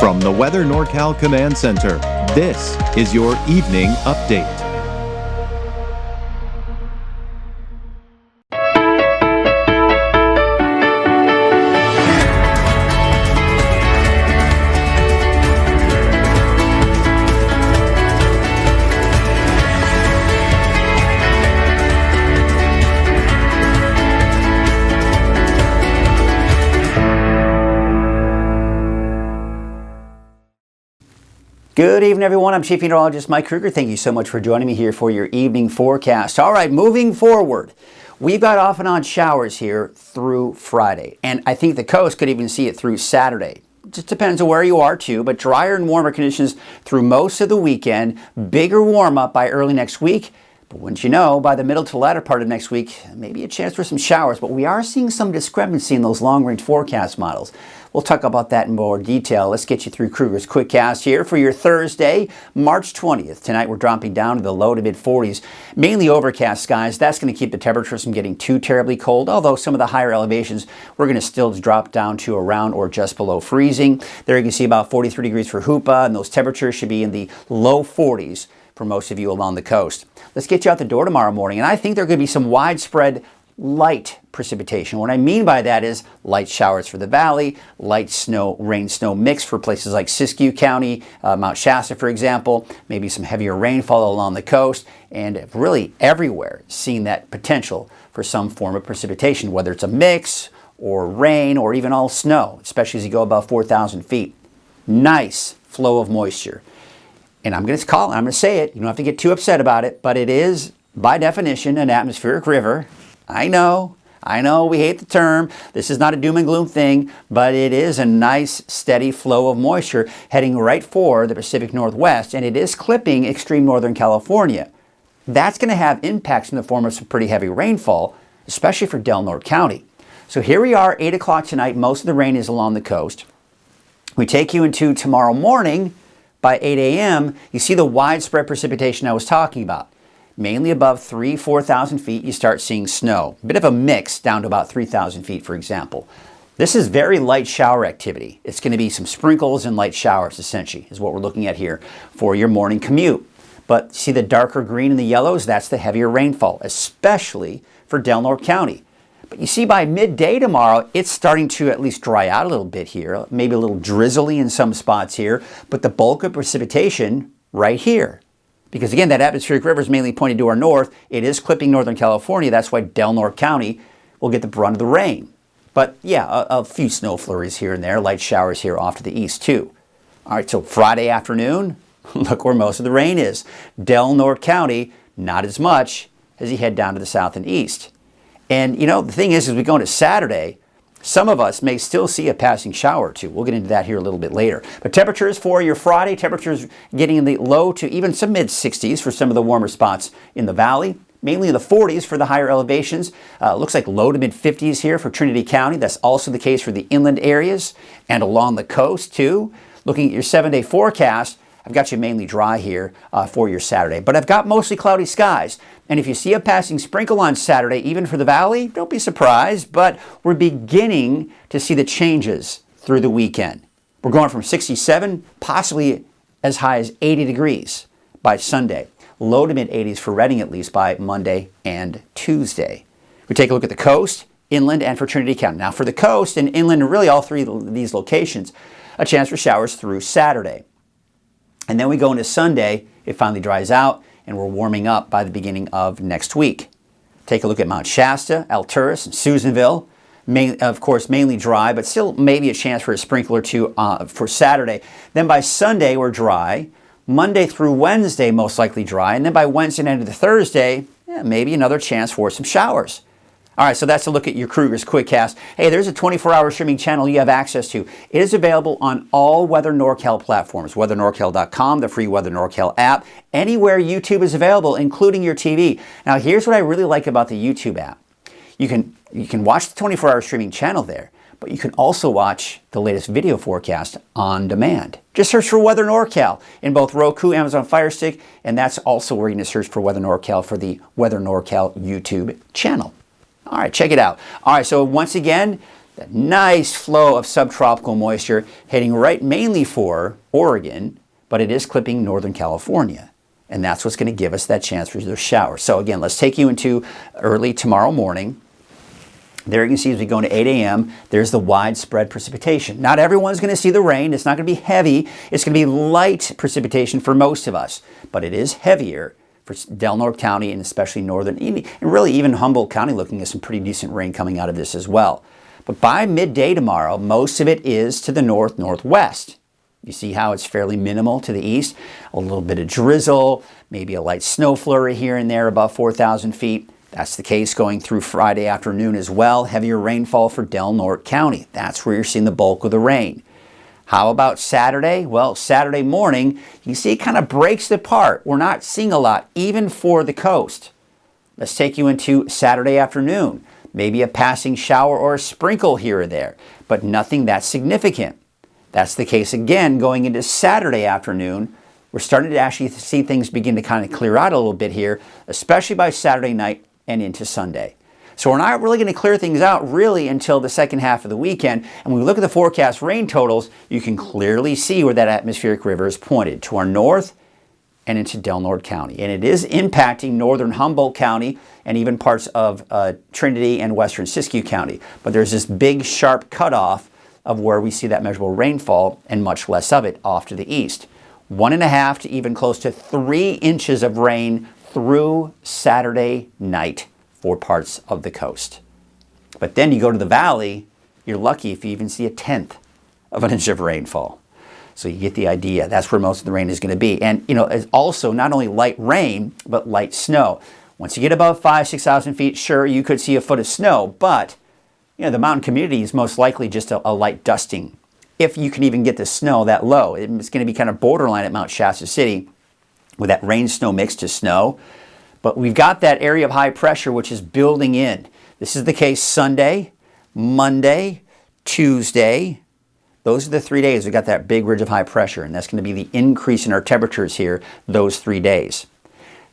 From the Weather NorCal Command Center, this is your Evening Update. Good evening, everyone. I'm Chief Meteorologist Mike Krueger. Thank you so much for joining me here for your evening forecast. All right, moving forward, we've got off and on showers here through Friday, and I think the coast could even see it through Saturday. Just depends on where you are too, but drier and warmer conditions through most of the weekend. Bigger warm up by early next week. But wouldn't you know, by the middle to latter part of next week, maybe a chance for some showers. But we are seeing some discrepancy in those long-range forecast models. We'll talk about that in more detail. Let's get you through Krueger's Quickcast here for your Thursday, March 20th. Tonight we're dropping down to the low to mid-40s. Mainly overcast skies. That's going to keep the temperatures from getting too terribly cold, although some of the higher elevations we're going to still drop down to around or just below freezing. There you can see about 43 degrees for Hoopa, and those temperatures should be in the low 40s for most of you along the coast. Let's get you out the door tomorrow morning, and I think there are going to be some widespread light precipitation. What I mean by that is light showers for the valley, light snow, rain-snow mix for places like Siskiyou County, Mount Shasta, for example, maybe some heavier rainfall along the coast, and really everywhere seeing that potential for some form of precipitation, whether it's a mix or rain or even all snow, especially as you go above 4,000 feet. Nice flow of moisture. And I'm going to say it, you don't have to get too upset about it, but it is, by definition, an atmospheric river. I know, we hate the term. This is not a doom and gloom thing, but it is a nice, steady flow of moisture heading right for the Pacific Northwest, and it is clipping extreme Northern California. That's going to have impacts in the form of some pretty heavy rainfall, especially for Del Norte County. So here we are, 8 o'clock tonight. Most of the rain is along the coast. We take you into tomorrow morning. By 8 a.m., you see the widespread precipitation I was talking about. Mainly above 4,000 feet, you start seeing snow. A bit of a mix down to about 3,000 feet, for example. This is very light shower activity. It's going to be some sprinkles and light showers, essentially, is what we're looking at here for your morning commute. But see the darker green and the yellows? That's the heavier rainfall, especially for Del Norte County. But you see by midday tomorrow, it's starting to at least dry out a little bit here, maybe a little drizzly in some spots here, but the bulk of precipitation right here. Because again, that atmospheric river is mainly pointed to our north. It is clipping Northern California. That's why Del Norte County will get the brunt of the rain. But yeah, a few snow flurries here and there, light showers here off to the east too. All right, so Friday afternoon, look where most of the rain is. Del Norte County, not as much as you head down to the south and east. And, you know, the thing is, as we go into Saturday, some of us may still see a passing shower or two. We'll get into that here a little bit later. But temperatures for your Friday, temperatures getting in the low to even some mid-60s for some of the warmer spots in the valley. Mainly in the 40s for the higher elevations. Looks like low to mid-50s here for Trinity County. That's also the case for the inland areas and along the coast, too. Looking at your 7-day forecast, I've got you mainly dry here for your Saturday, but I've got mostly cloudy skies. And if you see a passing sprinkle on Saturday, even for the valley, don't be surprised, but we're beginning to see the changes through the weekend. We're going from 67, possibly as high as 80 degrees by Sunday. Low to mid-80s for Redding at least by Monday and Tuesday. We take a look at the coast, inland, and for Trinity County. Now for the coast and inland, and really all three of these locations, a chance for showers through Saturday. And then we go into Sunday, it finally dries out, and we're warming up by the beginning of next week. Take a look at Mount Shasta, Alturas, and Susanville. Of course, mainly dry, but still maybe a chance for a sprinkle or two for Saturday. Then by Sunday, we're dry. Monday through Wednesday, most likely dry. And then by Wednesday and into the Thursday, maybe another chance for some showers. All right, so that's a look at your Krueger's Quickcast. Hey, there's a 24-hour streaming channel you have access to. It is available on all Weather NorCal platforms, weathernorcal.com, the free Weather NorCal app, anywhere YouTube is available, including your TV. Now, here's what I really like about the YouTube app. You can watch the 24-hour streaming channel there, but you can also watch the latest video forecast on demand. Just search for Weather NorCal in both Roku, Amazon Fire Stick, and that's also where you can search for Weather NorCal for the Weather NorCal YouTube channel. All right, check it out. All right, so once again, That nice flow of subtropical moisture heading right mainly for Oregon, but it is clipping Northern California. And that's what's going to give us that chance for those showers. So again, let's take you into early tomorrow morning. There you can see as we go into 8 a.m., there's the widespread precipitation. Not everyone's going to see the rain. It's not going to be heavy. It's going to be light precipitation for most of us. But it is heavier for Del Norte County and especially northern, and really even Humboldt County looking at some pretty decent rain coming out of this as well. But by midday tomorrow, most of it is to the north-northwest. You see how it's fairly minimal to the east. A little bit of drizzle, maybe a light snow flurry here and there above 4,000 feet. That's the case going through Friday afternoon as well. Heavier rainfall for Del Norte County. That's where you're seeing the bulk of the rain. How about Saturday? Well, Saturday morning, you see it kind of breaks apart. We're not seeing a lot, even for the coast. Let's take you into Saturday afternoon. Maybe a passing shower or a sprinkle here or there, but nothing that significant. That's the case again going into Saturday afternoon. We're starting to actually see things begin to kind of clear out a little bit here, especially by Saturday night and into Sunday. So we're not really going to clear things out really until the second half of the weekend. And when we look at the forecast rain totals, you can clearly see where that atmospheric river is pointed to our north and into Del Norte County. And it is impacting northern Humboldt County and even parts of Trinity and western Siskiyou County. But there's this big sharp cutoff of where we see that measurable rainfall and much less of it off to the east. 1.5 to even close to 3 inches of rain through Saturday night for parts of the coast. But then you go to the valley, you're lucky if you even see 1/10 of an inch of rainfall. So you get the idea. That's where most of the rain is going to be. And, it's also not only light rain, but light snow. Once you get above 5,000-6,000 feet, sure, you could see a foot of snow, but, the mountain community is most likely just a light dusting. If you can even get the snow that low, it's going to be kind of borderline at Mount Shasta City with that rain-snow mix to snow. But we've got that area of high pressure which is building in. This is the case Sunday, Monday, Tuesday. Those are the 3 days we've got that big ridge of high pressure, and that's going to be the increase in our temperatures here those 3 days.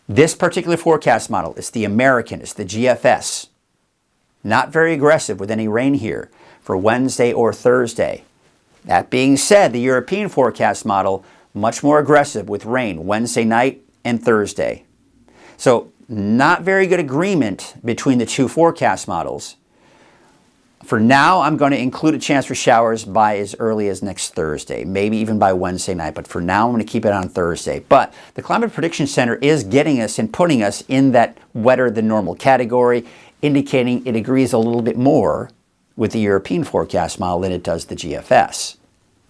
This particular forecast model is the American, it's the GFS. Not very aggressive with any rain here for Wednesday or Thursday. That being said, the European forecast model, much more aggressive with rain Wednesday night and Thursday. So not very good agreement between the two forecast models. For now, I'm going to include a chance for showers by as early as next Thursday, maybe even by Wednesday night. But for now, I'm going to keep it on Thursday. But the Climate Prediction Center is getting us and putting us in that wetter than normal category, indicating it agrees a little bit more with the European forecast model than it does the GFS.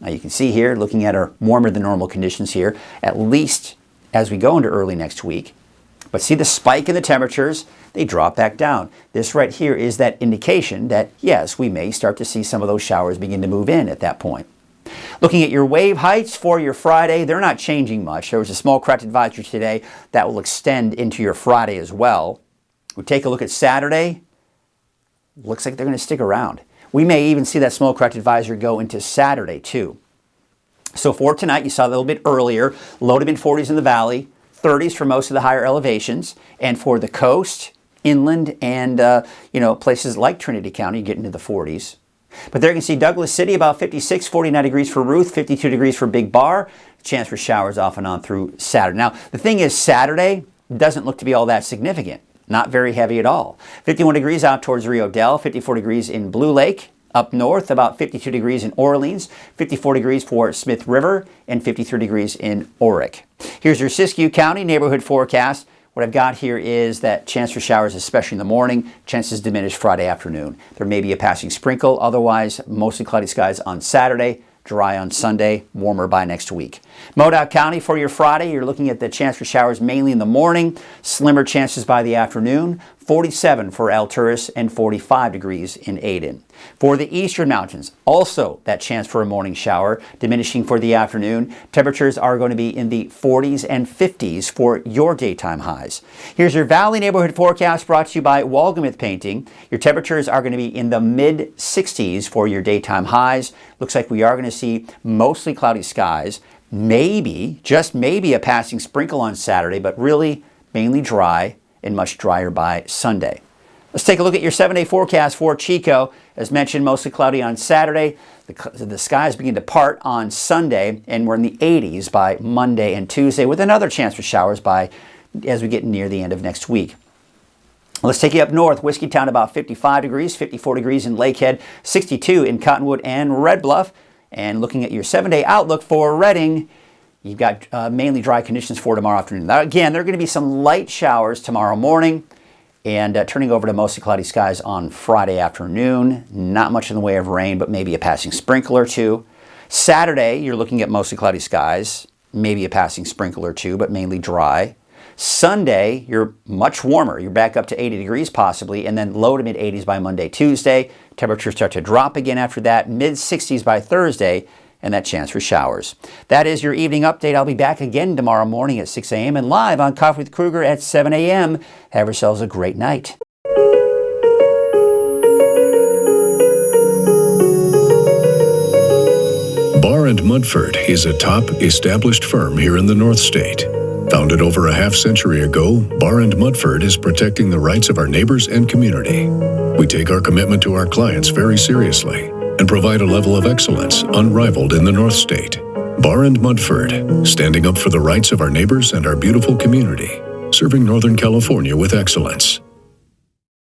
Now you can see here, looking at our warmer than normal conditions here, at least as we go into early next week. But see the spike in the temperatures, they drop back down. This right here is that indication that, yes, we may start to see some of those showers begin to move in at that point. Looking at your wave heights for your Friday, they're not changing much. There was a small correct advisory today that will extend into your Friday as well. We take a look at Saturday. Looks like they're going to stick around. We may even see that small correct advisory go into Saturday too. So for tonight, you saw a little bit earlier, low to mid 40s in the valley, 30s for most of the higher elevations, and for the coast, inland, and places like Trinity County, you get into the 40s. But there you can see Douglas City about 56, 49 degrees for Ruth, 52 degrees for Big Bar. Chance for showers off and on through Saturday. Now, the thing is, Saturday doesn't look to be all that significant. Not very heavy at all. 51 degrees out towards Rio Dell, 54 degrees in Blue Lake. Up north, about 52 degrees in Orleans, 54 degrees for Smith River, and 53 degrees in Orick. Here's your Siskiyou County neighborhood forecast. What I've got here is that chance for showers, especially in the morning. Chances diminish Friday afternoon. There may be a passing sprinkle. Otherwise, mostly cloudy skies on Saturday. Dry on Sunday, warmer by next week. Modoc County for your Friday, you're looking at the chance for showers mainly in the morning, slimmer chances by the afternoon, 47 for Alturas and 45 degrees in Aden. For the eastern mountains, also that chance for a morning shower, diminishing for the afternoon. Temperatures are going to be in the 40s and 50s for your daytime highs. Here's your valley neighborhood forecast brought to you by Walgamith Painting. Your temperatures are going to be in the mid 60s for your daytime highs. Looks like we are going to see mostly cloudy skies. Maybe, just maybe a passing sprinkle on Saturday, but really mainly dry and much drier by Sunday. Let's take a look at your 7-day forecast for Chico. As mentioned, mostly cloudy on Saturday. The skies begin to part on Sunday, and we're in the 80s by Monday and Tuesday, with another chance for showers as we get near the end of next week. Let's take you up north. Whiskeytown about 55 degrees, 54 degrees in Lakehead, 62 in Cottonwood and Red Bluff. And looking at your 7-day outlook for Redding, you've got mainly dry conditions for tomorrow afternoon. Now, again, there are going to be some light showers tomorrow morning, and turning over to mostly cloudy skies on Friday afternoon. Not much in the way of rain, but maybe a passing sprinkle or two. Saturday, you're looking at mostly cloudy skies, maybe a passing sprinkle or two, but mainly dry. Sunday, you're much warmer. You're back up to 80 degrees possibly, and then low to mid 80s by Monday, Tuesday. Temperatures start to drop again after that, mid 60s by Thursday, and that chance for showers. That is your evening update. I'll be back again tomorrow morning at 6 a.m. and live on Coffee with Krueger at 7 a.m. Have yourselves a great night. Barr & Mudford is a top established firm here in the North State. Founded over a half-century ago, Barr & Mudford is protecting the rights of our neighbors and community. We take our commitment to our clients very seriously and provide a level of excellence unrivaled in the North State. Barr & Mudford, standing up for the rights of our neighbors and our beautiful community, serving Northern California with excellence.